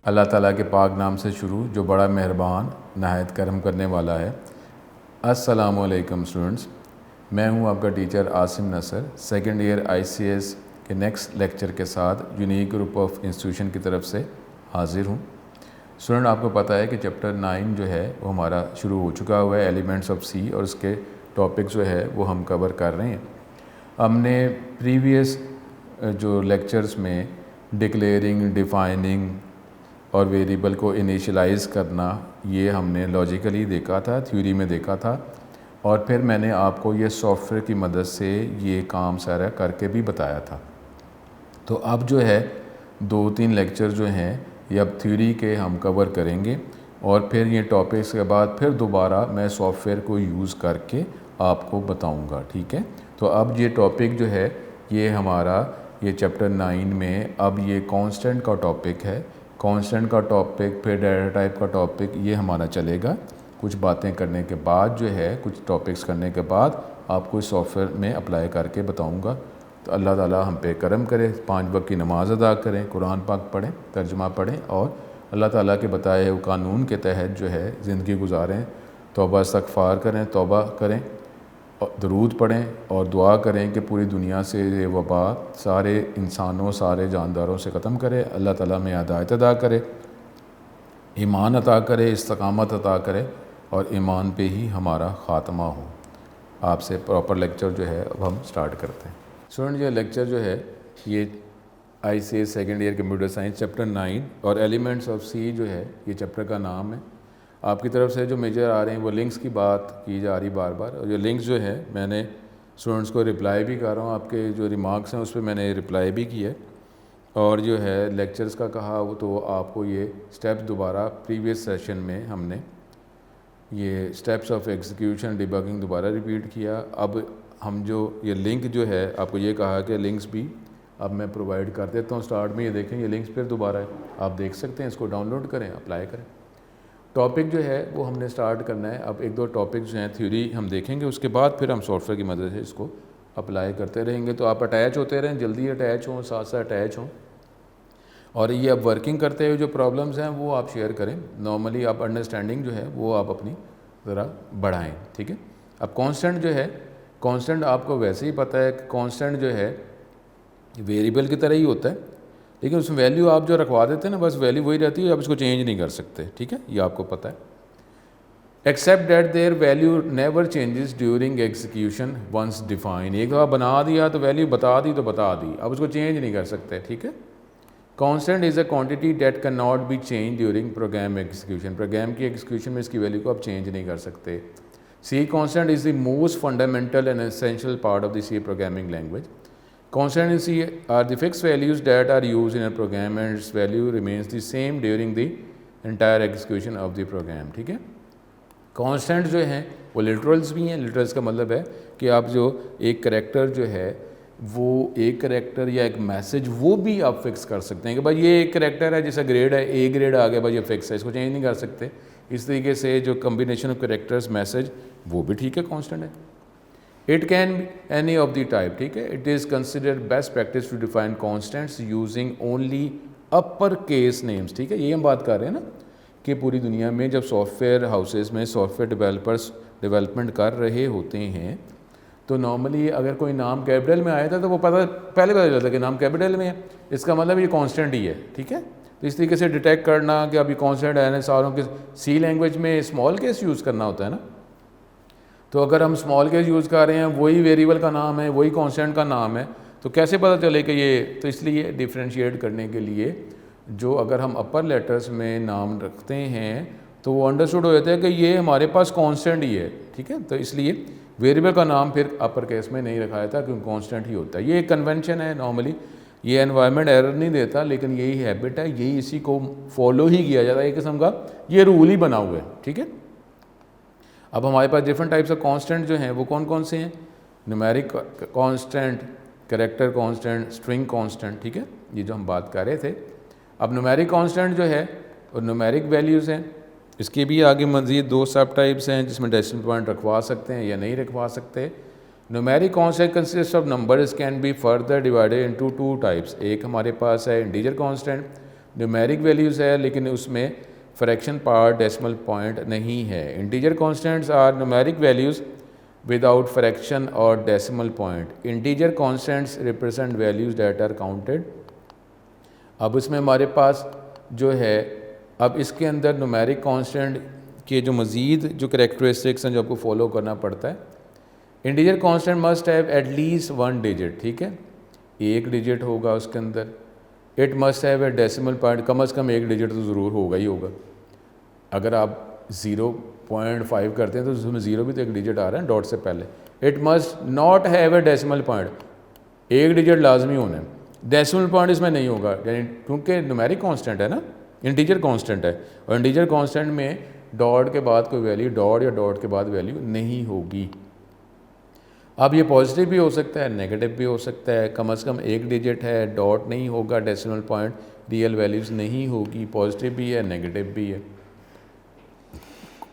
अल्लाह ताला के पाक नाम से शुरू जो बड़ा मेहरबान नहायत करम करने वाला है। अस्सलामु अलैकुम स्टूडेंट्स, मैं हूं आपका टीचर आसिम नसर, सेकंड ईयर ICS के नेक्स्ट लेक्चर के साथ यूनिक ग्रुप ऑफ इंस्टीट्यूशन की तरफ से हाज़िर हूं। स्टूडेंट, आपको पता है कि चैप्टर 9 जो है वो हमारा शुरू हो चुका हुआ है, एलिमेंट्स ऑफ सी, और उसके टॉपिक जो है वो हम कवर कर रहे हैं। हमने प्रीवियस जो लेक्चर्स में डिक्लेयरिंग, डिफाइनिंग और वेरिएबल को इनिशियलाइज़ करना, ये हमने लॉजिकली देखा था, थ्योरी में देखा था, और फिर मैंने आपको ये सॉफ्टवेयर की मदद से ये काम सारा करके भी बताया था। तो अब जो है 2-3 लेक्चर जो हैं ये अब थ्योरी के हम कवर करेंगे, और फिर ये टॉपिक्स के बाद फिर दोबारा मैं सॉफ्टवेयर को यूज़ करके आपको बताऊंगा। ठीक है, तो अब ये टॉपिक जो है ये हमारा ये चैप्टर 9 में अब ये कांस्टेंट का टॉपिक है। कांस्टेंट का टॉपिक, फिर डाटा टाइप का टॉपिक, ये हमारा चलेगा। कुछ बातें करने के बाद जो है, कुछ टॉपिक्स करने के बाद आपको इस सॉफ्टवेयर में अप्लाई करके बताऊंगा। तो अल्लाह ताला हम पे करम करे, 5 वक्त की नमाज़ अदा करें, कुरान पाक पढ़ें, तर्जुमा पढ़ें, और अल्लाह ताला के बताए हुए कानून के तहत जो है ज़िंदगी गुजारें। तौबा इस्तग़फ़ार करें, तौबा करें, दरूद पढ़ें और दुआ करें कि पूरी दुनिया से ये वबा सारे इंसानों, सारे जानदारों से ख़त्म करे। अल्लाह ताला में हिदायत अता करे, ईमान अता करे, इस्तकामत अता करे, और ईमान पे ही हमारा ख़ात्मा हो। आपसे प्रॉपर लेक्चर जो है अब हम स्टार्ट करते हैं। स्टूडेंट, ये लेक्चर जो है ये ICS second year computer science chapter 9 और एलिमेंट्स ऑफ सी जो है ये चैप्टर का नाम है। आपकी तरफ से जो मेजर आ रहे हैं वो लिंक्स की बात की जा रही बार बार, और जो लिंक्स जो है मैंने स्टूडेंट्स को रिप्लाई भी कर रहा हूँ, आपके जो रिमार्क्स हैं उस पर मैंने रिप्लाई भी किया है, और जो है लेक्चर्स का कहा वो तो आपको ये स्टेप्स दोबारा प्रीवियस सेशन में हमने ये स्टेप्स ऑफ एग्जीक्यूशन, डिबगिंग दोबारा रिपीट किया। अब हम जो ये लिंक जो है आपको ये कहा कि लिंक्स भी अब मैं प्रोवाइड कर देता हूँ। स्टार्ट में ये देखें, ये लिंक्स फिर दोबारा है, आप देख सकते हैं, इसको डाउनलोड करें, अप्लाई करें। टॉपिक जो है वो हमने स्टार्ट करना है। अब 1-2 टॉपिक जो हैं थ्योरी हम देखेंगे, उसके बाद फिर हम सॉफ्टवेयर की मदद से इसको अप्लाई करते रहेंगे। तो आप अटैच होते रहें, जल्दी अटैच हों, साथ साथ अटैच हों, और ये अब वर्किंग करते हुए जो प्रॉब्लम्स हैं वो आप शेयर करें। नॉर्मली आप अंडरस्टैंडिंग जो है वो आप अपनी ज़रा बढ़ाएँ। ठीक है, अब कांस्टेंट जो है, कांस्टेंट आपको वैसे ही पता है कि कांस्टेंट जो है वेरिएबल की तरह ही होता है, लेकिन उसमें वैल्यू आप जो रखवा देते हैं ना, बस वैल्यू वही रहती है, आप इसको चेंज नहीं कर सकते। ठीक है, ये आपको पता है। Except that there value never changes during execution once define. एक दफ़ा बना दिया तो वैल्यू बता दी तो बता दी, अब उसको चेंज नहीं कर सकते। ठीक है, constant is a quantity that can not be change during program execution. Program की एग्जीक्यूशन में इसकी वैल्यू को आप चेंज नहीं कर सकते। C constant is the most fundamental and essential part of the C programming language. Constant in C are the fixed values that are used in a program and its value remains the same during the entire execution of the program। ठीक है, constant जो हैं वो literals भी हैं। Literals का मतलब है कि आप जो एक करेक्टर जो है वो एक करेक्टर या एक मैसेज वो भी आप फिक्स कर सकते हैं कि भाई ये एक करेक्टर है, जैसा ग्रेड है, A ग्रेड आ गया, भाई ये फिक्स है, इसको चेंज नहीं कर सकते। इस तरीके से जो कम्बिनेशन ऑफ करेक्टर्स मैसेज वो भी ठीक है, कॉन्स्टेंट है। It can any of the type. ठीक है, it is considered best practice to define constants using only upper case names. ठीक है, यही हम बात कर रहे हैं ना कि पूरी दुनिया में जब सॉफ्टवेयर हाउसेस में सॉफ्टवेयर डेवलपर्स डेवलपमेंट कर रहे होते हैं तो नॉर्मली अगर कोई नाम कैपिटल में आया था तो वो पहले पता चलता कि नाम कैपिटल में है, इसका मतलब ये कॉन्स्टेंट ही है। ठीक है, तो इस तरीके से डिटेक्ट करना कि अभी कॉन्स्टेंट है ना, सारों के सी लैंग्वेज में स्मॉल केस यूज़ करना होता है ना, तो अगर हम स्मॉल केस यूज़ कर रहे हैं, वही वेरिएबल का नाम है, वही कांस्टेंट का नाम है, तो कैसे पता चले कि ये, तो इसलिए डिफ्रेंशिएट करने के लिए जो अगर हम अपर लेटर्स में नाम रखते हैं तो वो अंडरस्टूड हो जाता है कि ये हमारे पास कांस्टेंट ही है। ठीक है, तो इसलिए वेरिएबल का नाम फिर अपर केस में नहीं रखा जाता क्योंकि कांस्टेंट ही होता है। ये एक कन्वेंशन है नॉर्मली, ये एनवायरनमेंट एरर नहीं देता, लेकिन यही हैबिट है, यही इसी को फॉलो ही किया जाता है, एक किस्म का ये रूल ही बना हुआ है। ठीक है, अब हमारे पास डिफरेंट टाइप्स ऑफ कांस्टेंट जो हैं वो कौन कौन से हैं? Numeric constant, character constant, string constant. ठीक है, ये जो हम बात कर रहे थे। अब न्यूमेरिक कांस्टेंट जो है और न्यूमेरिक वैल्यूज़ हैं, इसके भी आगे मज़ीद 2 सब टाइप्स हैं जिसमें डेसिमल पॉइंट रखवा सकते हैं या नहीं रखवा सकते। Numeric constant consist of numbers can be further divided into 2 types. एक हमारे पास है इंटीजर कांस्टेंट, न्यूमेरिक वैल्यूज़ है लेकिन उसमें फ्रैक्शन पार्ट डेसिमल पॉइंट नहीं है। Integer constants are numeric values without fraction और decimal point. Integer constants represent values that are counted. अब इसमें हमारे पास जो है, अब इसके अंदर न्यूमेरिक कांस्टेंट के जो मज़ीद जो करैक्टरिस्टिक्स हैं जो आपको फॉलो करना पड़ता है। Integer constant must have at least 1 digit, ठीक है, 1 डिजिट होगा उसके अंदर। It must have a decimal point, कम अज़ कम 1 डिजिट तो ज़रूर होगा ही होगा। अगर आप 0.5 करते हैं तो उसमें 0 भी तो 1 डिजिट आ रहा है डॉट से पहले। It must not have a decimal point, 1 digit लाजमी होना है, डेसिमल पॉइंट इसमें नहीं होगा, यानी क्योंकि न्यूमेरिक कांस्टेंट है ना, इंटीजर कांस्टेंट है, और इंटीजर कांस्टेंट में डॉट के बाद कोई वैल्यू, डॉट या डॉट के बाद वैल्यू नहीं होगी। अब ये पॉजिटिव भी हो सकता है, नेगेटिव भी हो सकता है, कम से कम 1 डिजिट है, डॉट नहीं होगा, डेसिमल पॉइंट, रियल वैल्यूज़ नहीं होगी, पॉजिटिव भी है, नेगेटिव भी है।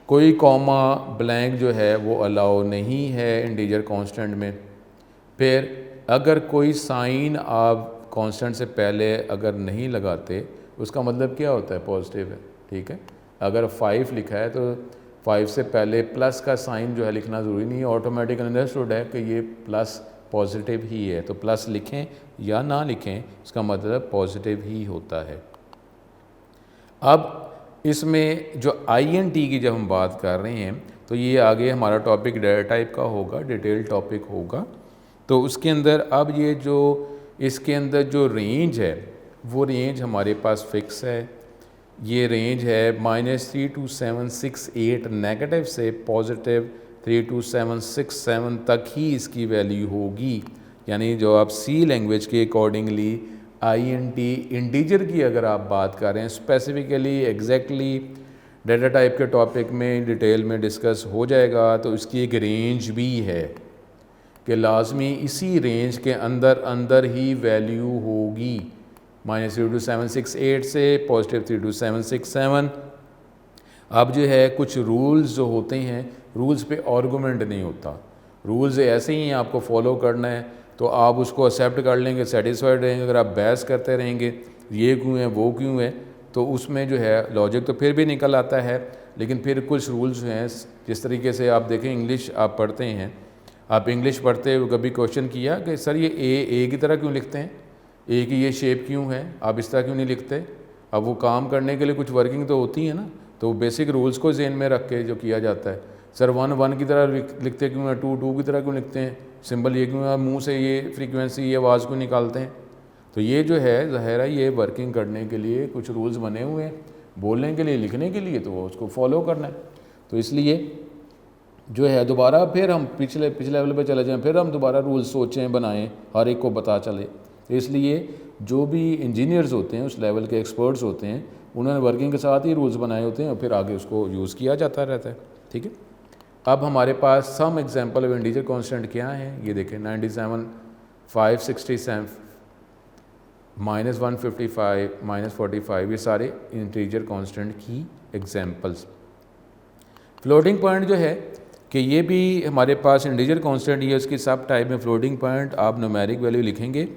कोई कॉमा ब्लैंक जो है वो अलाउ नहीं है इंटीजर कांस्टेंट में। फिर अगर कोई साइन आप कांस्टेंट से पहले अगर नहीं लगाते, उसका मतलब क्या होता है, पॉजिटिव है, ठीक है। अगर 5 लिखा है तो 5 से पहले प्लस का साइन जो है लिखना ज़रूरी नहीं है, ऑटोमेटिक अंडरस्टूड है कि ये प्लस पॉजिटिव ही है, तो प्लस लिखें या ना लिखें इसका मतलब पॉजिटिव ही होता है। अब इसमें जो INT की जब हम बात कर रहे हैं तो ये आगे हमारा टॉपिक डाटा टाइप का होगा, डिटेल टॉपिक होगा। तो उसके अंदर अब ये जो इसके अंदर जो रेंज है वो रेंज हमारे पास फिक्स है। ये रेंज है -3 to 768 नेगेटिव से पॉजिटिव 3 to 767 तक ही इसकी वैल्यू होगी। यानी जो आप C लैंग्वेज के अकॉर्डिंगली INT इंटीजर की अगर आप बात कर रहे हैं, स्पेसिफिकली एग्जैक्टली डाटा टाइप के टॉपिक में डिटेल में डिस्कस हो जाएगा, तो इसकी एक रेंज भी है कि लाजमी इसी रेंज के अंदर अंदर ही वैल्यू होगी, -3 to 768 से +3 to 767। अब जो है कुछ रूल्स जो होते हैं, रूल्स पे आर्गूमेंट नहीं होता, रूल्स ऐसे ही आपको फॉलो करना है तो आप उसको एक्सेप्ट कर लेंगे, सेटिस्फाइड रहेंगे। अगर आप बहस करते रहेंगे ये क्यों है वो क्यों है, तो उसमें जो है लॉजिक तो फिर भी निकल आता है, लेकिन फिर कुछ रूल्स हैं। जिस तरीके से आप देखें इंग्लिश आप पढ़ते हैं, आप इंग्लिश पढ़ते हुए कभी क्वेश्चन किया कि सर ये ए की तरह क्यों लिखते हैं, ए की ये शेप क्यों है, आप इस तरह क्यों नहीं लिखते। अब वो काम करने के लिए कुछ वर्किंग तो होती है ना, तो बेसिक रूल्स को जहन में रख के जो किया जाता है। सर 1 की तरह लिखते क्यों हैं, 2 की तरह क्यों लिखते हैं, सिंबल ये क्यों है, मुंह से ये फ्रीक्वेंसी ये आवाज़ क्यों निकालते हैं। तो ये जो है ज़ाहिर है ये वर्किंग करने के लिए कुछ रूल्स बने हुए हैं, बोलने के लिए लिखने के लिए, तो उसको फॉलो करना है। तो इसलिए जो है दोबारा फिर हम पिछले लेवल पे चले जाएं, फिर हम दोबारा रूल्स सोचें बनाएं, हर एक को पता चले। इसलिए जो भी इंजीनियर्स होते हैं उस लेवल के एक्सपर्ट्स होते हैं, उन्होंने वर्किंग के साथ ही रूल्स बनाए होते हैं और फिर आगे उसको यूज़ किया जाता रहता है, ठीक है। अब हमारे पास some example of integer constant क्या है, ये देखें 97, 567, -155, -45, ये सारे इंटीजर कांस्टेंट की एग्जांपल्स। फ्लोटिंग पॉइंट जो है कि ये भी हमारे पास इंटीजर कांस्टेंट ही है, उसकी सब टाइप में फ्लोटिंग पॉइंट आप न्यूमेरिक वैल्यू लिखेंगे,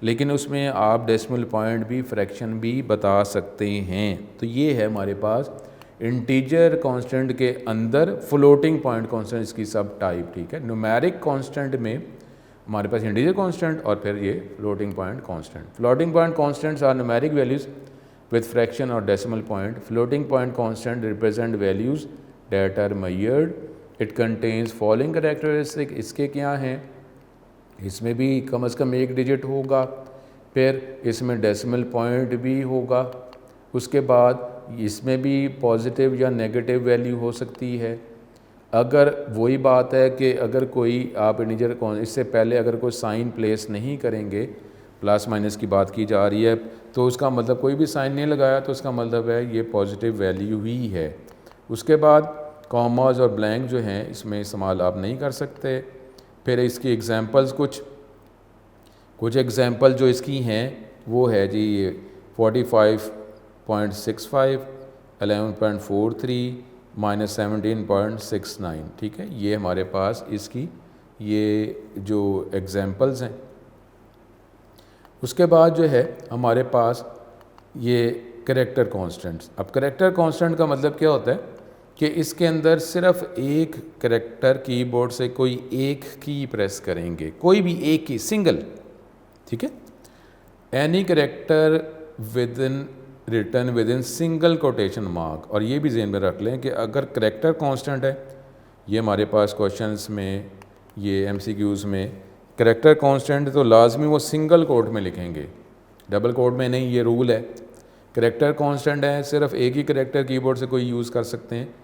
लेकिन उसमें आप डेसिमल पॉइंट भी फ्रैक्शन भी बता सकते हैं। तो ये है हमारे पास इंटीजर कांस्टेंट के अंदर फ्लोटिंग पॉइंट कांस्टेंट, इसकी सब टाइप, ठीक है। न्यूमेरिक कांस्टेंट में हमारे पास इंटीजर कांस्टेंट और फिर ये floating point constant. Floating point constants are numeric values with fraction और decimal point. Floating point constant represent values that are measured. It contains following characteristic. इसके क्या हैं, इसमें भी कम से कम 1 डिजिट होगा, फिर इसमें डेसिमल पॉइंट भी होगा, उसके बाद इसमें भी पॉजिटिव या नेगेटिव वैल्यू हो सकती है। अगर वही बात है कि अगर कोई आप इंटीजर इससे पहले अगर कोई साइन प्लेस नहीं करेंगे, प्लस माइनस की बात की जा रही है, तो उसका मतलब कोई भी साइन नहीं लगाया तो उसका मतलब है ये पॉजिटिव वैल्यू ही है। उसके बाद कॉमास और ब्लैंक जो हैं इसमें इस्तेमाल आप नहीं कर सकते। फिर इसकी एग्जांपल्स कुछ एग्जांपल जो इसकी हैं वो है जी 45.65, 11.43, -17.69, ठीक है। ये हमारे पास इसकी ये जो एग्जांपल्स हैं। उसके बाद जो है हमारे पास ये करेक्टर कांस्टेंट्स। अब करेक्टर कांस्टेंट का मतलब क्या होता है कि इसके अंदर सिर्फ एक करेक्टर कीबोर्ड से कोई एक की प्रेस करेंगे, कोई भी एक की, सिंगल, ठीक है। Any character with in return with in single quotation mark. और ये भी ज़हन में रख लें कि अगर करेक्टर कांस्टेंट है, ये हमारे पास क्वेश्चंस में, ये एमसीक्यूज़ में करेक्टर कांस्टेंट तो लाजमी वो सिंगल कोट में लिखेंगे, डबल कोट में नहीं, ये रूल है। करेक्टर कांस्टेंट है, सिर्फ एक ही करेक्टर कीबोर्ड से कोई यूज़ कर सकते हैं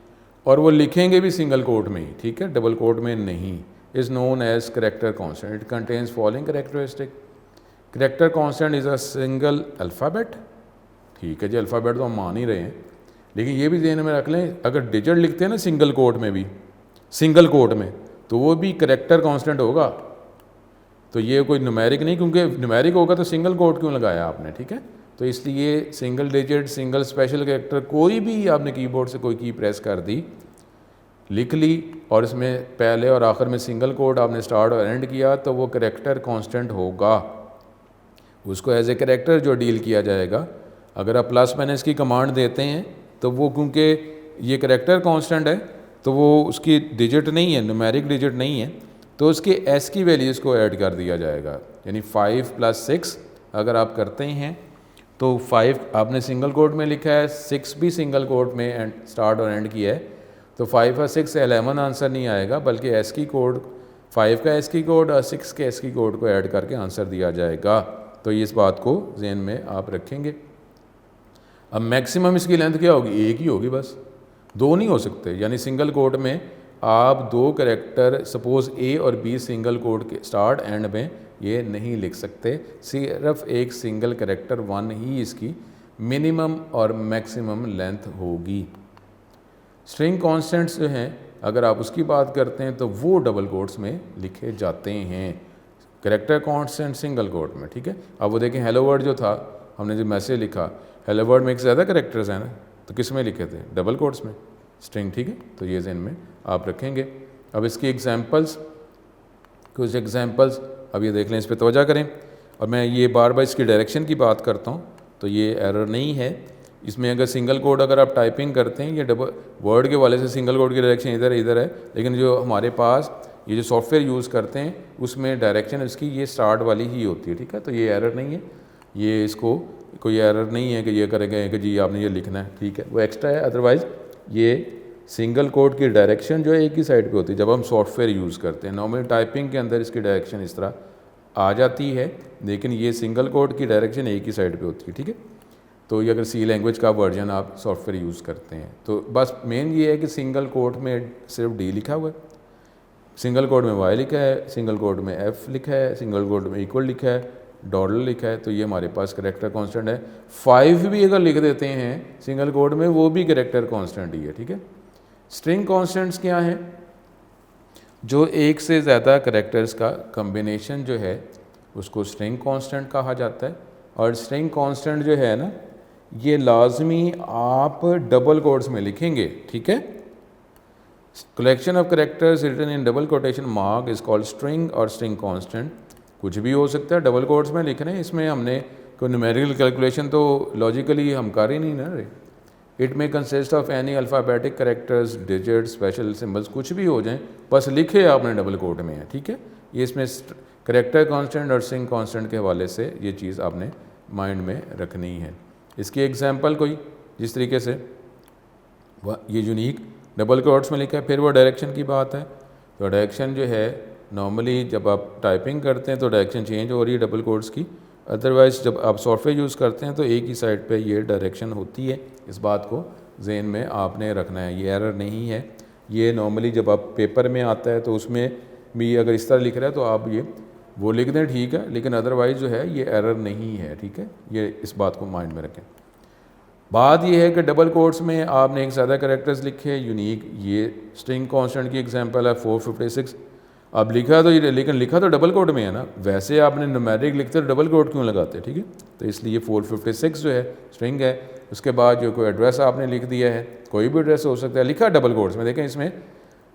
और वो लिखेंगे भी सिंगल कोट में ही, ठीक है, डबल कोट में नहीं। Is known as character constant. It contains following characteristic. Character constant is a single alphabet, ठीक है जी, अल्फ़ाबेट तो हम मान ही रहे हैं, लेकिन ये भी ध्यान में रख लें अगर डिजिट लिखते हैं ना सिंगल कोट में भी, सिंगल कोट में, तो वो भी करेक्टर कांस्टेंट होगा। तो ये कोई न्यूमेरिक नहीं, क्योंकि न्यूमेरिक होगा तो सिंगल कोट क्यों लगाया आपने, ठीक है। तो इसलिए single digit, single special character, कोई भी आपने कीबोर्ड से कोई की प्रेस कर दी, लिख ली और इसमें पहले और आखिर में सिंगल कोट आपने स्टार्ट और एंड किया, तो वो करेक्टर कांस्टेंट होगा। उसको एज ए करेक्टर जो डील किया जाएगा। अगर आप प्लस माइनस की कमांड देते हैं तो वो, क्योंकि ये करेक्टर कांस्टेंट है तो वो उसकी डिजिट नहीं है, न्यूमेरिक डिजिट नहीं है, तो उसके एस की वैल्यूज़ को ऐड कर दिया जाएगा। यानी 5 + 6 अगर आप करते हैं तो 5 आपने सिंगल कोट में लिखा है, 6 भी सिंगल कोट में एंड स्टार्ट और एंड किया है, तो 5 और 6 से 11 आंसर नहीं आएगा, बल्कि एस की कोड, 5 का एस की कोड और 6 के एस की कोड को ऐड करके आंसर दिया जाएगा। तो इस बात को ज़हन में आप रखेंगे। अब मैक्सिमम इसकी लेंथ क्या होगी, एक ही होगी बस, दो नहीं हो सकते। यानी सिंगल कोट में आप दो करेक्टर, सपोज़ ए और बी सिंगल कोट के स्टार्ट एंड में ये नहीं लिख सकते, सिर्फ एक सिंगल करेक्टर 1 ही इसकी मिनिमम और मैक्सिमम लेंथ होगी। स्ट्रिंग कॉन्स्टेंट्स जो हैं अगर आप उसकी बात करते हैं तो वो डबल कोट्स में लिखे जाते हैं, करेक्टर कांस्टेंट सिंगल कोट में, ठीक है। अब वो देखें हेलो वर्ड जो था, हमने जो मैसेज लिखा, हेलो वर्ड में एक ज़्यादा करेक्टर्स हैं ना, तो किस में लिखे थे, डबल कोट्स में, स्ट्रिंग, ठीक है। तो ये ज़हन में आप रखेंगे। अब इसकी एग्जांपल्स, कुछ एग्जांपल्स अब ये देख लें, इस पर तवज्जो करें। और मैं ये बार बार इसकी डायरेक्शन की बात करता हूँ तो ये एरर नहीं है इसमें। अगर सिंगल कोड अगर आप टाइपिंग करते हैं, ये डबल वर्ड के वाले से सिंगल कोड की डायरेक्शन इधर इधर है, लेकिन जो हमारे पास ये जो सॉफ्टवेयर यूज़ करते हैं उसमें डायरेक्शन इसकी ये स्टार्ट वाली ही होती है, ठीक है। तो ये एरर नहीं है, ये इसको कोई एरर नहीं है कि ये करेंगे कि जी आपने ये लिखना है, ठीक है, वो एक्स्ट्रा है। अदरवाइज़ ये सिंगल कोड की डायरेक्शन जो है एक ही साइड पे होती है जब हम सॉफ्टवेयर यूज़ करते हैं। नॉर्मल टाइपिंग के अंदर इसकी डायरेक्शन इस तरह आ जाती है, लेकिन ये सिंगल कोड की डायरेक्शन एक ही साइड पे होती है, ठीक है। तो ये अगर सी लैंग्वेज का वर्जन आप सॉफ्टवेयर यूज़ करते हैं तो बस मेन ये है कि सिंगल कोड में सिर्फ डी लिखा हुआ है, सिंगल कोड में वाई लिखा है, सिंगल कोड में एफ लिखा है, सिंगल कोड में इक्वल लिखा है, डॉलर लिखा है, तो ये हमारे पास करेक्टर कांस्टेंट है। 5 भी अगर लिख देते हैं सिंगल कोड में, वो भी करेक्टर कांस्टेंट ही है, ठीक है। स्ट्रिंग कांस्टेंट्स क्या हैं, जो एक से ज़्यादा करेक्टर्स का कम्बिनेशन जो है उसको स्ट्रिंग कांस्टेंट कहा जाता है। और स्ट्रिंग कांस्टेंट जो है ना, ये लाजमी आप डबल कोट्स में लिखेंगे, ठीक है। Collection of characters written in double quotation mark is called string और स्ट्रिंग कांस्टेंट। कुछ भी हो सकता है, डबल कोट्स में लिख रहे हैं, इसमें हमने कोई न्यूमेरिकल कैलकुलेशन तो लॉजिकली हम कर ही नहीं ना रहे। इट में consist of any alphabetic characters, digit, special symbols, कुछ भी हो जाएं, बस लिखे आपने डबल कोट में है, ठीक है। ये इसमें करेक्टर कांस्टेंट और स्ट्रिंग कांस्टेंट के हवाले से ये चीज़ आपने माइंड में रखनी है। इसकी एग्जांपल कोई जिस तरीके से ये यूनिक डबल कोट्स में लिखा है, फिर वो डायरेक्शन की बात है। तो डायरेक्शन जो है नॉर्मली जब आप टाइपिंग करते हैं तो डायरेक्शन चेंज हो रही है डबल कोट्स की, अदरवाइज़ जब आप सॉफ्टवेयर यूज़ करते हैं तो एक ही साइड पे ये डायरेक्शन होती है। इस बात को ज़हन में आपने रखना है, ये एरर नहीं है। ये नॉर्मली जब आप पेपर में आता है तो उसमें भी अगर इस तरह लिख रहा है तो आप ये वो लिख दें, ठीक है, लेकिन अदरवाइज़ जो है ये एरर नहीं है, ठीक है। ये इस बात को माइंड में रखें। बात ये है कि डबल कोट्स में आपने एक ज़्यादा करेक्टर्स लिखे यूनिक, ये स्ट्रिंग कांस्टेंट की एग्जांपल है 456। अब लिखा तो ये, लेकिन लिखा तो डबल कोट में है ना, वैसे आपने न्यूमेरिक लिखते तो डबल कोट क्यों लगाते, ठीक है। तो इसलिए 456 जो है स्ट्रिंग है। उसके बाद जो कोई एड्रेस आपने लिख दिया है, कोई भी एड्रेस हो सकता है, लिखा डबल कोट्स में, देखें इसमें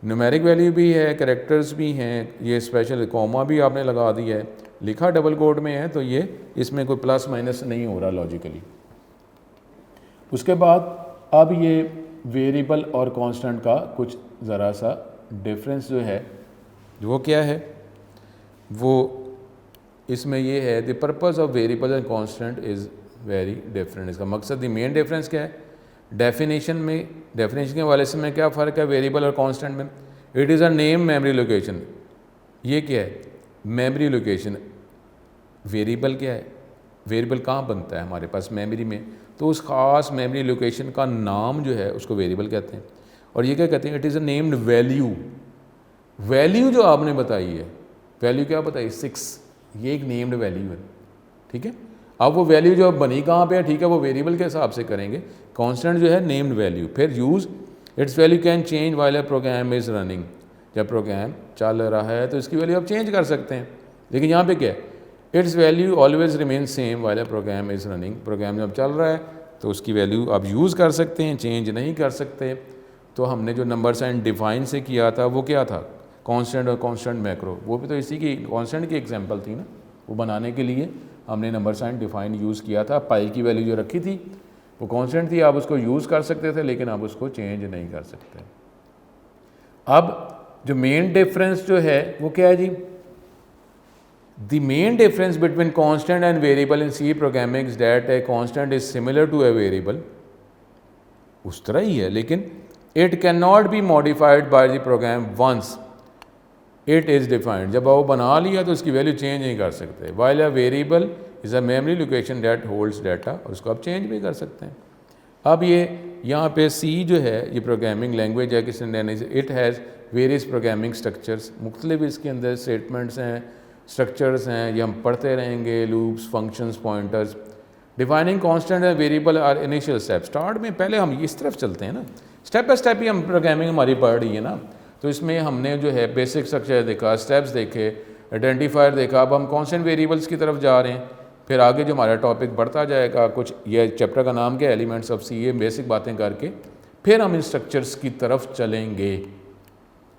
न्यूमेरिक वैल्यू भी है, करेक्टर्स भी हैं, ये स्पेशल कॉमा भी आपने लगा दिया है, लिखा डबल कोट में है, तो ये इसमें कोई प्लस माइनस नहीं हो रहा लॉजिकली। उसके बाद अब ये वेरिएबल और कांस्टेंट का कुछ ज़रा सा डिफरेंस जो है वो क्या है, वो इसमें ये है the purpose of variable and constant is very different. इसका मकसद, द मेन डिफरेंस क्या है, डेफिनेशन में, डेफिनेशन के हवाले से में क्या फ़र्क है वेरिएबल और कांस्टेंट में। It is a name memory location, ये क्या है मेमोरी लोकेशन। वेरिएबल क्या है, वेरिएबल कहाँ बनता है हमारे पास मेमोरी में, तो उस ख़ास मेमोरी लोकेशन का नाम जो है उसको वेरिएबल कहते हैं। और ये क्या कहते हैं, it is a named value. Value जो आपने बताई है, वैल्यू क्या बताई 6, ये एक नेम्ड वैल्यू है, ठीक है। अब वो वैल्यू जो बनी कहाँ पे है, ठीक है, वो वेरिएबल के हिसाब से करेंगे। कांस्टेंट जो है नेम्ड वैल्यू। फिर use, its value can change while a program is running, जब प्रोग्राम चल रहा है तो इसकी वैल्यू आप चेंज कर सकते हैं। लेकिन यहाँ पे क्या है, its value always remain same while a program is running, program जब चल रहा है तो उसकी वैल्यू आप यूज़ कर सकते हैं, चेंज नहीं कर सकते। तो हमने जो नंबर साइन डिफाइन से किया था वो क्या था, कांस्टेंट और कांस्टेंट मैक्रो, वो भी तो इसी की कांस्टेंट की एग्जांपल थी ना। वो बनाने के लिए हमने नंबर साइन डिफाइन यूज़ किया था। पाई की वैल्यू जो रखी थी वो कांस्टेंट थी, आप उसको यूज़ कर सकते थे लेकिन आप उसको चेंज नहीं कर सकते। अब जो मेन डिफरेंस जो है वो क्या है जी, the main difference between constant and variable in C programming is that a constant is similar to a variable, उस तरह ही है, लेकिन it can not be modified by the program once it is defined. जब वो बना लिया तो उसकी वैल्यू चेंज नहीं कर सकते। While a variable is a memory location that holds data, और उसको आप चेंज भी कर सकते हैं। अब ये यहाँ पे सी जो है ये प्रोग्रामिंग लैंग्वेज है किसी ने, it has various programming structures, मुख्तलिफ इसके अंदर स्टेटमेंट्स हैं, स्ट्रक्चर्स हैं, ये हम पढ़ते रहेंगे, loops, functions, pointers. Defining constant and variable are initial step. Start में पहले हम इस तरफ चलते हैं ना, स्टेप बाय स्टेप ही हम प्रोग्रामिंग हमारी पढ़ रही है ना। तो इसमें हमने जो है बेसिक स्ट्रक्चर देखा, स्टेप्स देखे, आइडेंटिफायर देखा, अब हम कांस्टेंट वेरिएबल्स की तरफ जा रहे हैं। फिर आगे जो हमारा टॉपिक बढ़ता जाएगा, कुछ ये चैप्टर का नाम क्या है, एलिमेंट्स ऑफ सी, ये बेसिक बातें करके फिर हम इन स्ट्रक्चर्स की तरफ चलेंगे।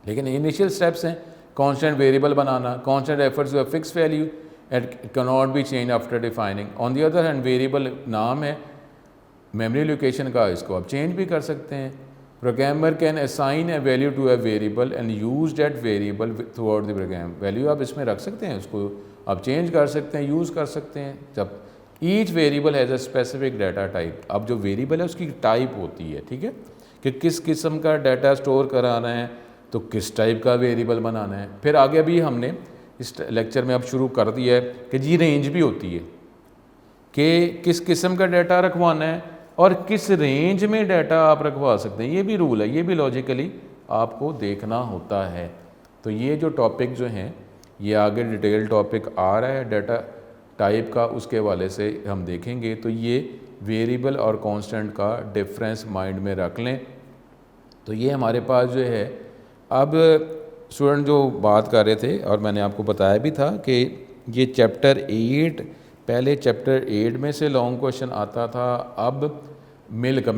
लेकिन इनिशियल स्टेप्स हैं कांस्टेंट वेरिएबल बनाना, constant refers to a fix value and can not be change after defining. On the other hand variable नाम है मेमोरी लोकेशन का, इसको आप चेंज भी कर सकते हैं। Programmer can assign a value to a variable and use that variable throughout the program. Value आप इसमें रख सकते हैं, उसको आप चेंज कर सकते हैं, यूज़ कर सकते हैं। जब each variable has a specific data type, अब जो वेरिएबल है उसकी टाइप होती है, ठीक है, कि किस किस्म का डाटा स्टोर कराना है तो किस टाइप का वेरिएबल बनाना है। फिर आगे भी हमने इस लेक्चर में अब शुरू कर दिया है कि जी रेंज भी होती है कि किस किस्म का डाटा रखवाना है और किस रेंज में डाटा आप रखवा सकते हैं। ये भी रूल है, ये भी लॉजिकली आपको देखना होता है। तो ये जो टॉपिक जो हैं ये आगे डिटेल टॉपिक आ रहा है डाटा टाइप का, उसके हवाले से हम देखेंगे। तो ये वेरिएबल और कांस्टेंट का डिफरेंस माइंड में रख लें। तो ये हमारे पास जो है, अब स्टूडेंट जो बात कर रहे थे और मैंने आपको बताया भी था कि ये चैप्टर 8, पहले चैप्टर 8 में से लॉन्ग क्वेश्चन आता था। अब मिलकर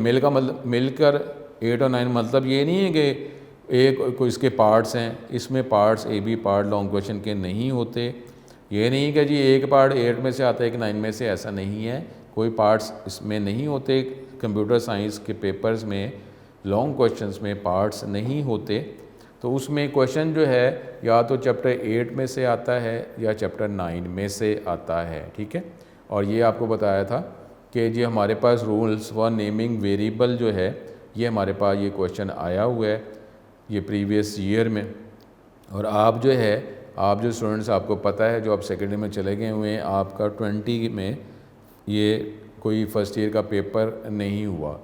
8 और 9, मतलब ये नहीं है कि एक कोई इसके पार्ट्स हैं, इसमें parts a b part long question के नहीं होते। ये नहीं कि जी एक पार्ट 8 में से आता है, एक 9 में से, ऐसा नहीं है। कोई पार्ट्स इसमें नहीं होते। कंप्यूटर साइंस के पेपर्स में लॉन्ग क्वेश्चंस में पार्ट्स नहीं होते। तो उसमें क्वेश्चन जो है या तो चैप्टर 8 में से आता है या चैप्टर 9 में से आता है, ठीक है। और ये आपको बताया था कि जी हमारे पास रूल्स फॉर नेमिंग वेरिएबल जो है ये हमारे पास ये क्वेश्चन आया हुआ है ये प्रीवियस ईयर में। और आप जो है, आप जो स्टूडेंट्स, आपको पता है जो आप सेकेंड ईयर में चले गए हुए हैं, आपका 20 में ये कोई फर्स्ट ईयर का पेपर नहीं हुआ।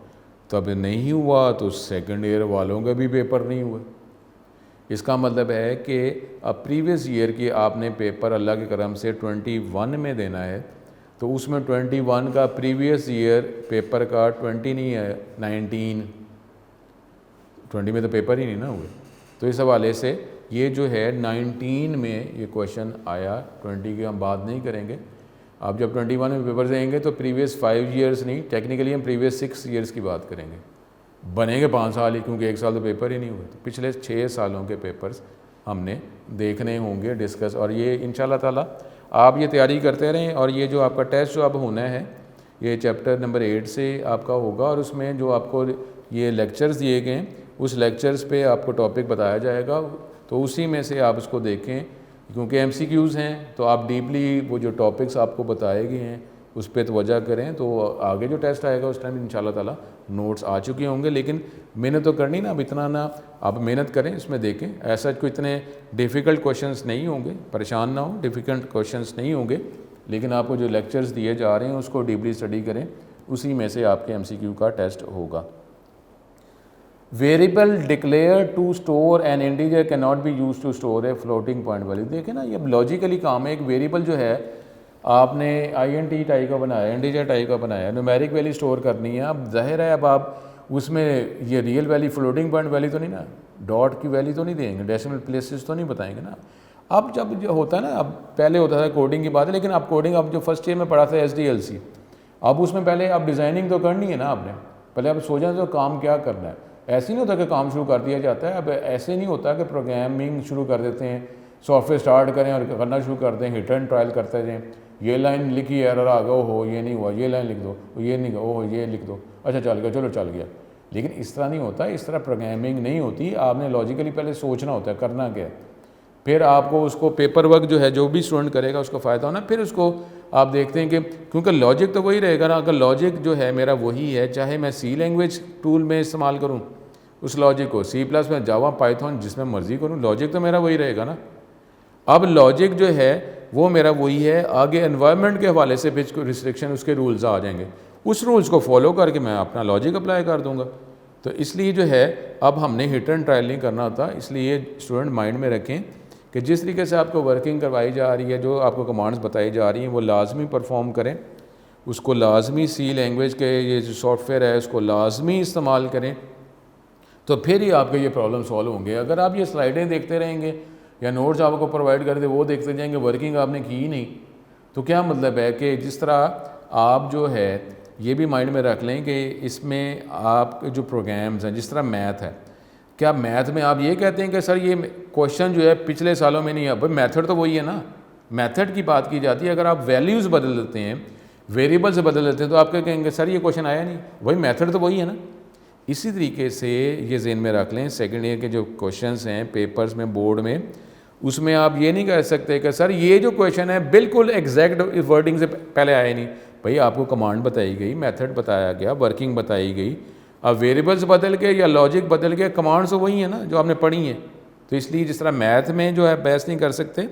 तो अब नहीं हुआ तो सेकेंड ईयर वालों का भी पेपर नहीं हुआ। इसका मतलब है कि अब प्रीवियस ईयर की आपने पेपर अल्लाह के करम से 21 में देना है, तो उसमें 21 का प्रीवियस ईयर पेपर का 20 नहीं है, 19, 20 में तो पेपर ही नहीं ना हुए। तो इस हवाले से ये जो है 19 में ये क्वेश्चन आया, 20 की हम बात नहीं करेंगे। आप जब 21 में पेपर देंगे तो प्रीवियस 5 ईयर्स नहीं, टेक्निकली हम प्रीवियस 6 ईयर्स की बात करेंगे। बनेंगे 5 साल ही, क्योंकि 1 साल तो पेपर ही नहीं हुए। तो पिछले 6 सालों के पेपर्स हमने देखने होंगे, डिस्कस। और ये इंशाल्लाह ताला आप ये तैयारी करते रहें। और ये जो आपका टेस्ट जो अब होना है ये चैप्टर नंबर 8 से आपका होगा और उसमें जो आपको ये लेक्चर्स दिए गए हैं उस लेक्चर्स पे आपको टॉपिक बताया जाएगा, तो उसी में से आप उसको देखें, क्योंकि MCQs हैं तो आप डीपली वो जो टॉपिक्स आपको बताए गए हैं उस पर तवज्जो करें, तो आगे जो टेस्ट आएगा उस टाइम इंशाल्लाह ताला नोट्स आ चुके होंगे। लेकिन मेहनत तो करनी ना, अब इतना ना आप मेहनत करें, इसमें देखें, ऐसा कोई इतने डिफ़िकल्ट क्वेश्चंस नहीं होंगे, परेशान ना हो, डिफ़िकल्ट क्वेश्चंस नहीं होंगे, लेकिन आपको जो लेक्चर्स दिए जा रहे हैं उसको डीपली स्टडी करें, उसी में से आपके MCQ का टेस्ट होगा। Variable declare to store an integer can not be use to store a floating point value. देखें ना, ये लॉजिकली काम है। एक वेरिएबल जो है आपने INT टाइप का बनाया, इंटीजर टाइप का बनाया, न्यूमेरिक वैल्यू स्टोर करनी है। अब जाहिर है अब आप उसमें ये real value, floating point value तो नहीं ना, डॉट की वैल्यू तो नहीं देंगे, डेसिमल प्लेसेस तो नहीं बताएंगे ना। अब जब जो होता है ना, अब पहले होता था कोडिंग की बात है, लेकिन अब कोडिंग अब जो फर्स्ट ईयर में पढ़ा था SDLC, अब उसमें पहले अब डिज़ाइनिंग तो करनी है ना आपने, पहले आप सोचें तो काम क्या करना है। ऐसे नहीं होता कि काम शुरू कर दिया जाता है, अब ऐसे नहीं होता कि प्रोग्रामिंग शुरू कर देते हैं, सॉफ्टवेयर स्टार्ट करें और करना शुरू कर दें, हिट एंड ट्रायल करते रहें, ये लाइन लिखी एरर आ गया, हो ये नहीं हुआ, ये लाइन लिख दो, ये नहीं, ओह ये लिख दो, अच्छा चल गया, चलो चल गया। लेकिन इस तरह नहीं होता, इस तरह प्रोग्रामिंग नहीं होती। आपने लॉजिकली पहले सोचना होता है करना क्या है, फिर आपको उसको पेपर वर्क जो है जो भी स्टूडेंट करेगा उसको फ़ायदा होना, फिर उसको आप देखते हैं कि क्योंकि लॉजिक तो वही रहेगा ना। अगर लॉजिक जो है मेरा वही है, चाहे मैं C लैंग्वेज टूल में इस्तेमाल करूँ उस लॉजिक को, C+ में, जावा, पाइथन, जिसमें मर्जी करूँ, लॉजिक तो मेरा वही रहेगा ना। अब लॉजिक जो है वो मेरा वही है, आगे एनवायरनमेंट के हवाले से कुछ रिस्ट्रिक्शन, उसके रूल्स आ जाएंगे, उस रूल्स को फॉलो करके मैं अपना लॉजिक अप्लाई कर दूंगा। तो इसलिए जो है अब हमने हिट एंड ट्रायल नहीं करना होता। इसलिए स्टूडेंट माइंड में रखें कि जिस तरीके से आपको वर्किंग करवाई जा रही है, जो आपको कमांड्स बताई जा रही हैं, वो लाजमी परफॉर्म करें, उसको लाजमी C लैंग्वेज के ये जो सॉफ्टवेयर है उसको लाजमी इस्तेमाल करें, तो फिर ही आपके ये प्रॉब्लम सॉल्व होंगे। अगर आप ये स्लाइडें देखते रहेंगे या नोट्स आपको प्रोवाइड कर दे वो देखते जाएंगे, वर्किंग आपने की नहीं, तो क्या मतलब है कि जिस तरह आप जो है ये भी माइंड में रख लें कि इसमें आप जो प्रोग्राम्स हैं, जिस तरह मैथ है, क्या मैथ में आप ये कहते हैं कि सर ये क्वेश्चन जो है पिछले सालों में नहीं है, भाई मेथड तो वही है ना, मेथड की बात की जाती है। अगर आप वैल्यूज़ बदल देते हैं, वेरिएबल्स बदल देते हैं, तो आप क्या कहेंगे सर ये क्वेश्चन आया नहीं, वही मेथड तो वही है ना। इसी तरीके से ये ज़हन में रख लें, सेकेंड ईयर के जो क्वेश्चंस हैं पेपर्स में, बोर्ड में, उसमें आप ये नहीं कह सकते कि सर ये जो क्वेश्चन है बिल्कुल एग्जैक्ट वर्डिंग से पहले आया नहीं। भाई आपको कमांड बताई गई, मेथड बताया गया, वर्किंग बताई गई, अब वेरिएबल्स बदल के या लॉजिक बदल के, कमांड्स तो वही है ना जो आपने पढ़ी हैं। तो इसलिए जिस तरह मैथ में जो है बहस नहीं कर सकते,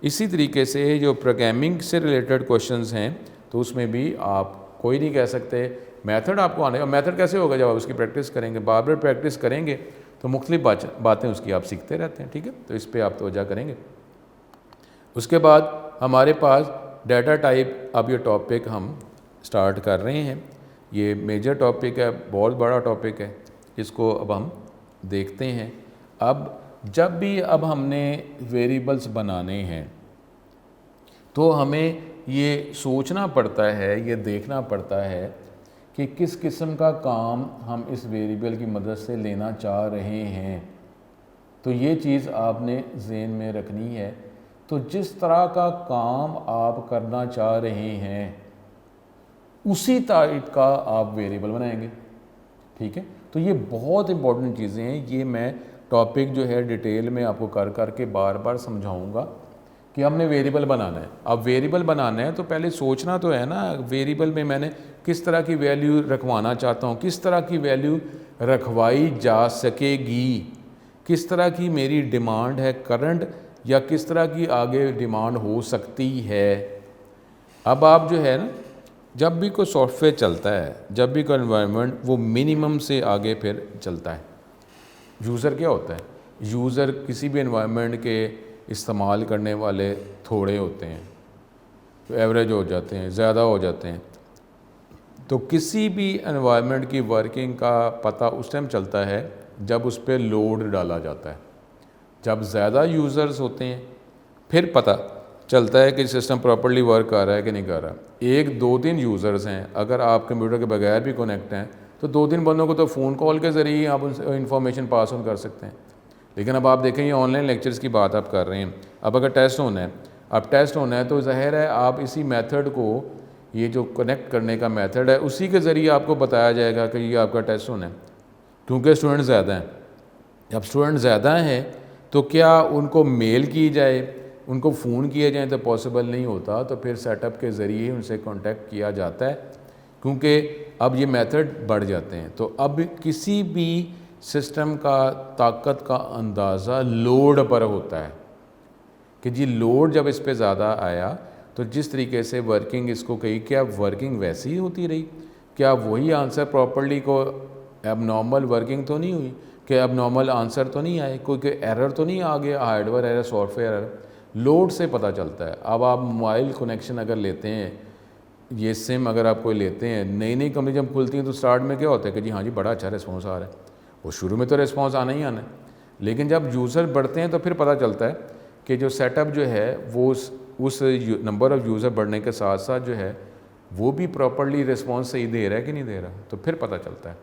इसी तरीके से जो प्रोग्रामिंग से रिलेटेड क्वेश्चंस हैं तो उसमें भी आप कोई नहीं कह सकते मेथड आपको आने का। मेथड कैसे होगा? जब आप उसकी प्रैक्टिस करेंगे, बार बार प्रैक्टिस करेंगे तो मुख्तलिफ बातें उसकी आप सीखते रहते हैं। ठीक है, तो इस पर आप तवज्जो करेंगे। उसके बाद हमारे पास डाटा टाइप, अब ये टॉपिक हम स्टार्ट कर रहे हैं। ये मेजर टॉपिक है, बहुत बड़ा टॉपिक है, इसको अब हम देखते हैं। अब जब भी अब हमने वेरिएबल्स बनाने हैं तो हमें ये सोचना पड़ता है, ये देखना पड़ता है कि किस किस्म का काम हम इस वेरिएबल की मदद से लेना चाह रहे हैं। तो ये चीज़ आपने ज़हन में रखनी है। तो जिस तरह का काम आप करना चाह रहे हैं उसी टाइप का आप वेरिएबल बनाएंगे। ठीक है, तो ये बहुत इंपॉर्टेंट चीज़ें हैं। ये मैं टॉपिक जो है डिटेल में आपको कर करके बार बार समझाऊंगा कि हमने वेरिएबल बनाना है। अब वेरिएबल बनाना है तो पहले सोचना तो है ना, वेरिएबल में मैंने किस तरह की वैल्यू रखवाना चाहता हूँ, किस तरह की वैल्यू रखवाई जा सकेगी, किस तरह की मेरी डिमांड है करंट, या किस तरह की आगे डिमांड हो सकती है। अब आप जो है ना, जब भी कोई सॉफ्टवेयर चलता है, जब भी कोई एनवायरनमेंट, वो मिनिमम से आगे फिर चलता है। यूज़र क्या होता है? यूज़र किसी भी एनवायरनमेंट के इस्तेमाल करने वाले थोड़े होते हैं, तो एवरेज हो जाते हैं, ज़्यादा हो जाते हैं। तो किसी भी एनवायरनमेंट की वर्किंग का पता उस टाइम चलता है जब उस पर लोड डाला जाता है। जब ज़्यादा यूज़र्स होते हैं फिर पता चलता है कि सिस्टम प्रॉपर्ली वर्क कर रहा है कि नहीं कर रहा। 1, 2, 3 यूज़र्स हैं, अगर आप कंप्यूटर के बगैर भी कनेक्ट हैं तो 2-3 बंदों को तो फ़ोन कॉल के ज़रिए आप उनसे इंफॉर्मेशन पास ऑन कर सकते हैं। लेकिन अब आप देखें, ये ऑनलाइन लेक्चर्स की बात आप कर रहे हैं। अब अगर टेस्ट होना है, अब टेस्ट होना है तो ज़ाहिर है आप इसी मेथड को ये जो कनेक्ट करने का मेथड है उसी के ज़रिए आपको बताया जाएगा कि ये आपका टेस्ट होना है, क्योंकि स्टूडेंट ज़्यादा हैं। जब स्टूडेंट ज़्यादा हैं तो क्या उनको मेल की जाए, उनको फ़ोन किया जाए तो पॉसिबल नहीं होता, तो फिर सेटअप के ज़रिए उनसे कांटेक्ट किया जाता है, क्योंकि अब ये मेथड बढ़ जाते हैं। तो अब किसी भी सिस्टम का ताकत का अंदाज़ा लोड पर होता है कि जी लोड जब इस पे ज़्यादा आया तो जिस तरीके से वर्किंग इसको कही, क्या वर्किंग वैसी ही होती रही, क्या वही आंसर प्रॉपर्ली को एबनॉर्मल वर्किंग तो नहीं हुई, कि एबनॉर्मल आंसर तो नहीं आए, कोई एरर तो नहीं आ गया, hardware error, software error, load से पता चलता है। अब आप मोबाइल कनेक्शन अगर लेते हैं, ये सिम अगर आप कोई लेते हैं, नई नई कंपनी जब खुलती हैं तो स्टार्ट में क्या होता है कि जी हाँ जी बड़ा अच्छा रिस्पॉन्स आ रहा है, वो शुरू में तो रिस्पॉन्स आना ही आना है, लेकिन जब यूज़र बढ़ते हैं तो फिर पता चलता है कि जो सेटअप जो है वो उस नंबर ऑफ़ यूज़र बढ़ने के साथ साथ जो है वो भी प्रॉपर्ली रिस्पॉन्स सही दे रहा है कि नहीं दे रहा, तो फिर पता चलता है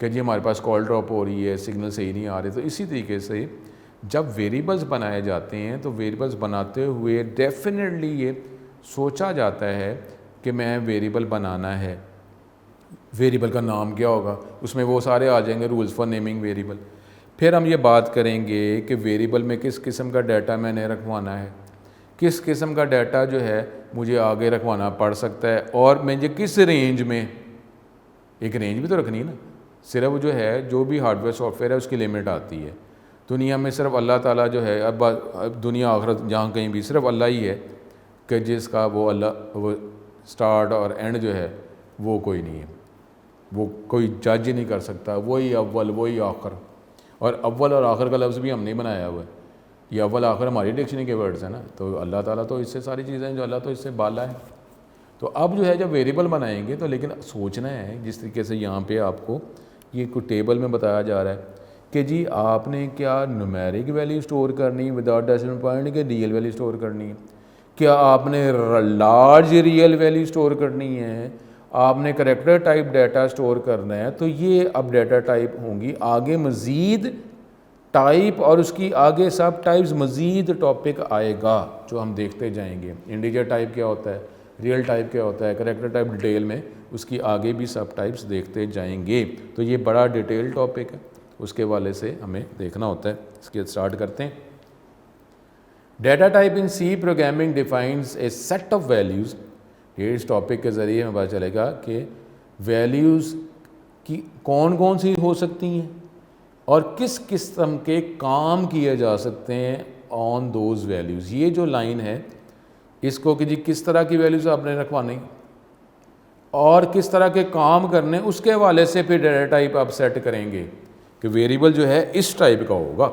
कि जी हमारे पास कॉल ड्रॉप हो रही है, सिग्नल सही नहीं आ रहे। तो इसी तरीके से जब वेरिएबल्स बनाए जाते हैं तो वेरिएबल्स बनाते हुए डेफिनेटली ये सोचा जाता है कि मैं वेरिएबल बनाना है, वेरिएबल का नाम क्या होगा, उसमें वो सारे आ जाएंगे रूल्स फॉर नेमिंग वेरिएबल। फिर हम ये बात करेंगे कि वेरिएबल में किस किस्म का डाटा मैंने रखवाना है, किस किस्म का डाटा जो है मुझे आगे रखवाना पड़ सकता है, और मुझे किस रेंज में, एक रेंज भी तो रखनी है ना। सिर्फ जो है जो भी हार्डवेयर सॉफ्टवेयर है उसकी लिमिट आती है। दुनिया में सिर्फ अल्लाह ताला जो है, अब दुनिया आखिरत जहाँ कहीं भी सिर्फ अल्लाह ही है कि जिसका वो अल्लाह वो स्टार्ट और एंड जो है वो कोई नहीं है, वो कोई जज ही नहीं कर सकता, वही अव्वल वही आखिर। और अव्वल और आखिर का लफ्ज़ भी हमने बनाया हुआ है, ये अव्वल आखिर हमारी डिक्शनरी के वर्ड्स हैं ना, तो अल्लाह ताला तो इससे सारी चीज़ें हैं, जो अल्लाह तो इससे बाला है। तो अब जो है जब वेरिएबल बनाएंगे तो लेकिन सोचना है, जिस तरीके से यहाँ पे आपको ये कुछ टेबल में बताया जा रहा है कि जी आपने क्या न्यूमेरिक वैल्यू स्टोर करनी विदाउट डेसिमल पॉइंट, के रियल वैल्यू स्टोर करनी है, क्या आपने लार्ज रियल वैल्यू स्टोर करनी है, आपने करेक्टर टाइप डाटा स्टोर करना है। तो ये अब डाटा टाइप होंगी, आगे मज़ीद टाइप और उसकी आगे सब टाइप्स मज़ीद टॉपिक आएगा जो हम देखते जाएंगे। इंटीजर टाइप क्या होता है, रियल टाइप क्या होता है, करेक्टर टाइप डिटेल में, उसकी आगे भी सब टाइप्स देखते जाएंगे। तो ये बड़ा डिटेल टॉपिक है, उसके वाले से हमें देखना होता है। इसके स्टार्ट करते हैं। Data type in C programming defines a set of values. ये इस टॉपिक के ज़रिए हमें पता चलेगा कि वैल्यूज़ की कौन कौन सी हो सकती हैं और किस किस्म के काम किए जा सकते हैं ऑन दोज वैल्यूज़। ये जो लाइन है इसको कि जी किस तरह की वैल्यूज़ आपने रखवानी और किस तरह के काम करने, उसके हवाले से फिर डाटा टाइप आप सेट करेंगे कि वेरिएबल जो है इस टाइप का होगा,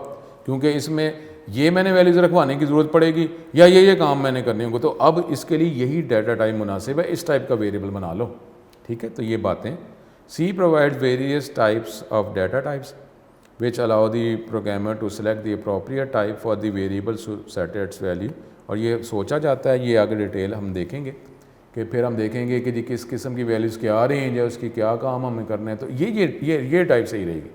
क्योंकि इसमें ये मैंने वैल्यूज़ रखवाने की ज़रूरत पड़ेगी या ये काम मैंने करने होंगे। तो अब इसके लिए यही डाटा टाइप मुनासिब है, इस टाइप का वेरिएबल बना लो। ठीक है, तो ये बातें। C provides various types of data types which allow the programmer to select the appropriate type for the variable to set its value। और ये सोचा जाता है, ये आगे डिटेल हम देखेंगे कि फिर हम देखेंगे कि जी किस किस्म की वैल्यूज़ क्या रेंज है, उसकी क्या काम हमें करना है। तो ये टाइप सही रहेगी।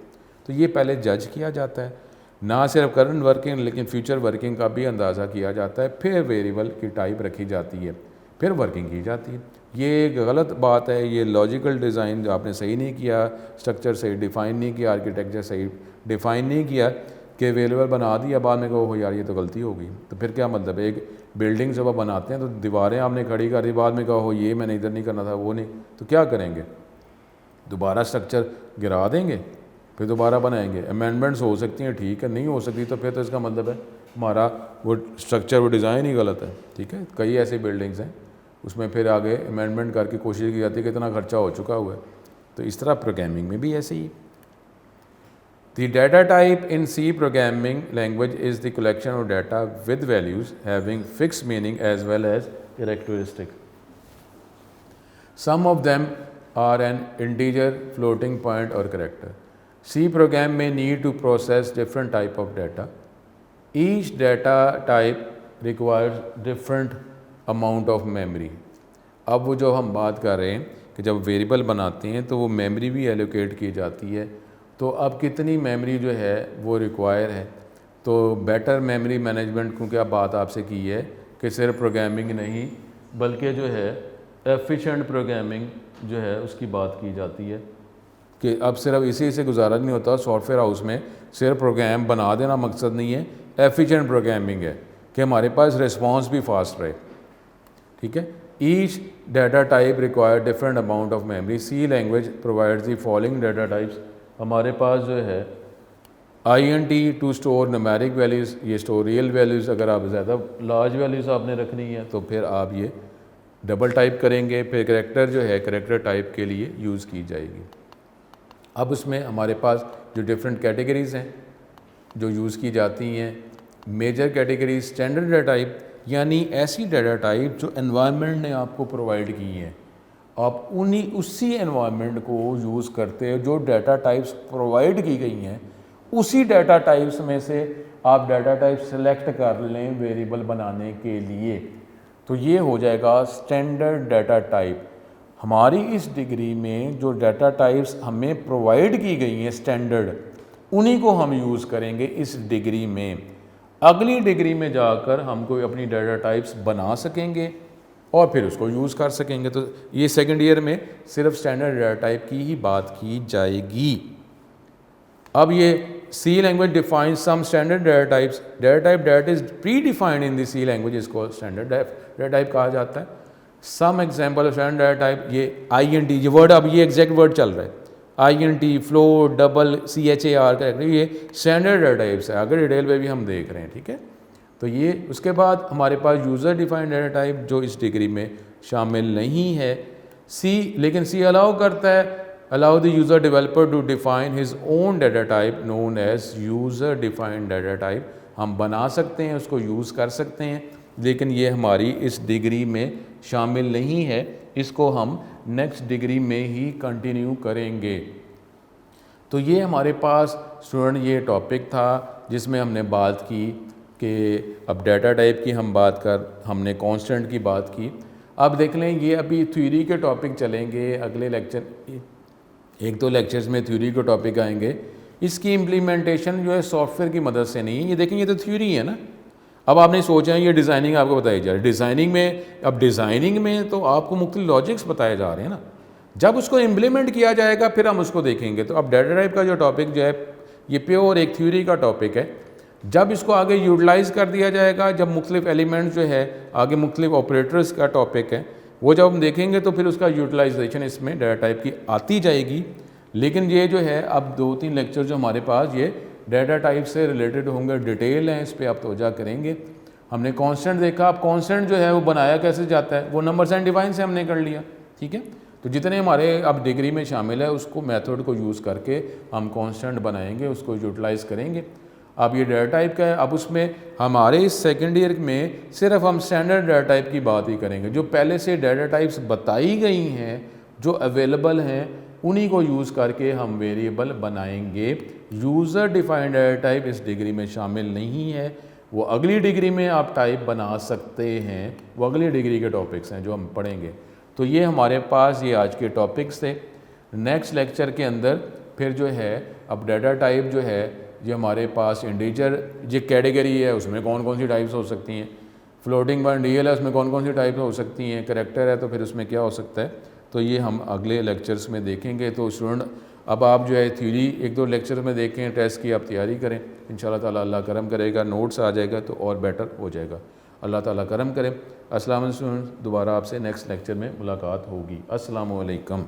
तो ये पहले जज किया जाता है, ना सिर्फ करंट वर्किंग लेकिन फ्यूचर वर्किंग का भी अंदाज़ा किया जाता है। फिर वेरिएबल की टाइप रखी जाती है, फिर वर्किंग की जाती है। ये गलत बात है, ये लॉजिकल डिज़ाइन आपने सही नहीं किया, स्ट्रक्चर सही डिफ़ाइन नहीं किया, आर्किटेक्चर सही डिफ़ाइन नहीं किया कि वेरिएबल बना दिया, बाद में कहो हो यार ये तो गलती हो गई। तो फिर क्या मतलब है, एक बिल्डिंग जब आप बनाते हैं तो दीवारें आपने खड़ी कर दी, बाद में कहो ये मैंने इधर नहीं करना था वो नहीं, तो क्या करेंगे, दोबारा स्ट्रक्चर गिरा देंगे फिर दोबारा बनाएंगे। अमेंडमेंट्स हो सकती हैं, ठीक है, नहीं हो सकती तो फिर तो इसका मतलब है हमारा वो स्ट्रक्चर वो डिज़ाइन ही गलत है। ठीक है, कई ऐसी बिल्डिंग्स हैं उसमें फिर आगे अमेंडमेंट करके कोशिश की जाती है कि इतना खर्चा हो चुका हुआ है। तो इस तरह प्रोग्रामिंग में भी ऐसे ही। The data type in C programming language is the collection of data with values having fixed meaning as well as characteristic. Some of them are an integer, floating point or character. C program may need to process different type of data. Each data type requires different amount of memory. अब वो जो हम बात कर रहे हैं कि जब वेरिएबल बनाते हैं तो वो मेमोरी भी एलोकेट की जाती है। तो अब कितनी मेमोरी जो है वो रिक्वायर है, तो बेटर मेमोरी मैनेजमेंट, क्योंकि अब बात आपसे की है कि सिर्फ प्रोग्रामिंग नहीं बल्कि जो है एफिशिएंट प्रोग्रामिंग जो है उसकी बात की जाती है कि अब सिर्फ इसी से गुजारा नहीं होता। सॉफ्टवेयर हाउस में सिर्फ प्रोग्राम बना देना मकसद नहीं है, एफिशिएंट प्रोग्रामिंग है कि हमारे पास रिस्पांस भी फास्ट रहे। ठीक है। Each data type require different amount of memory. C language provides the following data types. हमारे पास जो है INT to store numeric values, ये स्टोर रियल वैल्यूज़। अगर आप ज़्यादा लार्ज वैल्यूज़ आपने रखनी है तो फिर आप ये डबल टाइप करेंगे। फिर करेक्टर जो है करेक्टर टाइप के लिए यूज़ की जाएगी। अब उसमें हमारे पास जो डिफरेंट कैटेगरीज़ हैं जो यूज़ की जाती हैं, major category standard data type, यानी ऐसी डाटा टाइप जो एनवायरनमेंट ने आपको प्रोवाइड की हैं, आप उसी एनवायरनमेंट को यूज़ करते हो। जो डाटा टाइप्स प्रोवाइड की गई हैं उसी डाटा टाइप्स में से आप डाटा टाइप सेलेक्ट कर लें वेरिएबल बनाने के लिए, तो ये हो जाएगा स्टैंडर्ड डाटा टाइप। हमारी इस डिग्री में जो डाटा टाइप्स हमें प्रोवाइड की गई हैं स्टैंडर्ड, उन्हीं को हम यूज़ करेंगे इस डिग्री में। अगली डिग्री में जाकर हम कोई अपनी डाटा टाइप्स बना सकेंगे और फिर उसको यूज़ कर सकेंगे। तो ये सेकंड ईयर में सिर्फ स्टैंडर्ड डाटा टाइप की ही बात की जाएगी। अब ये C language defines some standard data types. Data type that is predefined in the C language इसको स्टैंडर्ड डाटा टाइप कहा जाता है। Some example of standard data type, ये INT, ये वर्ड अब ये एग्जैक्ट वर्ड चल रहा है, INT, float, double, CHAR character, ये स्टैंडर्ड डाटा टाइप्स है। आगे डिटेल में भी हम देख रहे हैं। ठीक है। तो ये उसके बाद हमारे पास यूज़र डिफाइंड डाटा टाइप जो इस डिग्री में शामिल नहीं है। लेकिन सी अलाउ करता है, allow the user developer to define his own data type known as user defined data type. हम बना सकते हैं, उसको यूज़ कर सकते हैं, लेकिन ये हमारी इस डिग्री में शामिल नहीं है। इसको हम नेक्स्ट डिग्री में ही कंटिन्यू करेंगे। तो ये हमारे पास स्टूडेंट ये टॉपिक था जिसमें हमने बात की कि अब डाटा टाइप की हमने कांस्टेंट की बात की। अब देख लें, ये अभी थ्योरी के टॉपिक चलेंगे अगले लेक्चर, एक दो लेक्चर्स में थ्योरी के टॉपिक आएंगे। इसकी इम्प्लीमेंटेशन जो है सॉफ्टवेयर की मदद से नहीं है। ये देखें, ये तो थ्योरी है ना। अब आपने सोचा है ये डिज़ाइनिंग आपको बताई जा रही है। डिज़ाइनिंग में तो आपको मुख्तलिफ लॉजिक्स बताए जा रहे हैं ना। जब उसको इम्प्लीमेंट किया जाएगा फिर हम उसको देखेंगे। तो अब डाटा टाइप का जो टॉपिक जो है ये प्योर एक थ्योरी का टॉपिक है। जब इसको आगे यूटिलाइज़ कर दिया जाएगा, जब मुख्तलिफ एलिमेंट्स जो है आगे मुख्तलिफ ऑपरेटर्स का टॉपिक है, वो जब हम देखेंगे तो फिर उसका यूटिलाइजेशन इसमें डाटा टाइप की आती जाएगी। लेकिन ये जो है अब 2-3 लेक्चर जो हमारे पास ये डाटा टाइप से रिलेटेड होंगे, डिटेल हैं, इस पर आप तवज्जो करेंगे। हमने कांस्टेंट देखा। अब कांस्टेंट जो है वो बनाया कैसे जाता है, वो नंबर्स एंड डिवाइन से हमने कर लिया। ठीक है। तो जितने हमारे अब डिग्री में शामिल है उसको मेथड को यूज़ करके हम कांस्टेंट बनाएंगे, उसको यूटिलाइज़ करेंगे। अब ये डाटा टाइप का है। अब उसमें हमारे इस सेकेंड ईयर में सिर्फ हम स्टैंडर्ड डाटा टाइप की बात ही करेंगे। जो पहले से डाटा टाइप्स बताई गई हैं, जो अवेलेबल हैं, उन्हीं को यूज़ करके हम वेरिएबल बनाएंगे। यूज़र डिफाइंड डाटा टाइप इस डिग्री में शामिल नहीं है। वो अगली डिग्री में आप टाइप बना सकते हैं। वो अगली डिग्री के टॉपिक्स हैं जो हम पढ़ेंगे। तो ये हमारे पास ये आज के टॉपिक्स थे। नेक्स्ट लेक्चर के अंदर फिर जो है अब डाटा टाइप जो है ये हमारे पास इंटीजर जो कैटेगरी है उसमें कौन कौन सी टाइप्स हो सकती हैं, फ्लोटिंग पॉइंट रियल है उसमें कौन कौन सी टाइप्स हो सकती हैं, करेक्टर है तो फिर उसमें क्या हो सकता है, तो ये हम अगले लेक्चर्स में देखेंगे। तो स्टूडेंट अब आप जो है थ्योरी 1-2 लेक्चर में देखें, टेस्ट की आप तैयारी करें। इंशाल्लाह ताला अल्लाह करम करेगा, नोट्स आ जाएगा तो और बेटर हो जाएगा। अल्लाह ताला करम करे। अस्सलाम वालेकुम। दोबारा आपसे नेक्स्ट लेक्चर में मुलाकात होगी। अस्सलाम वालेकुम।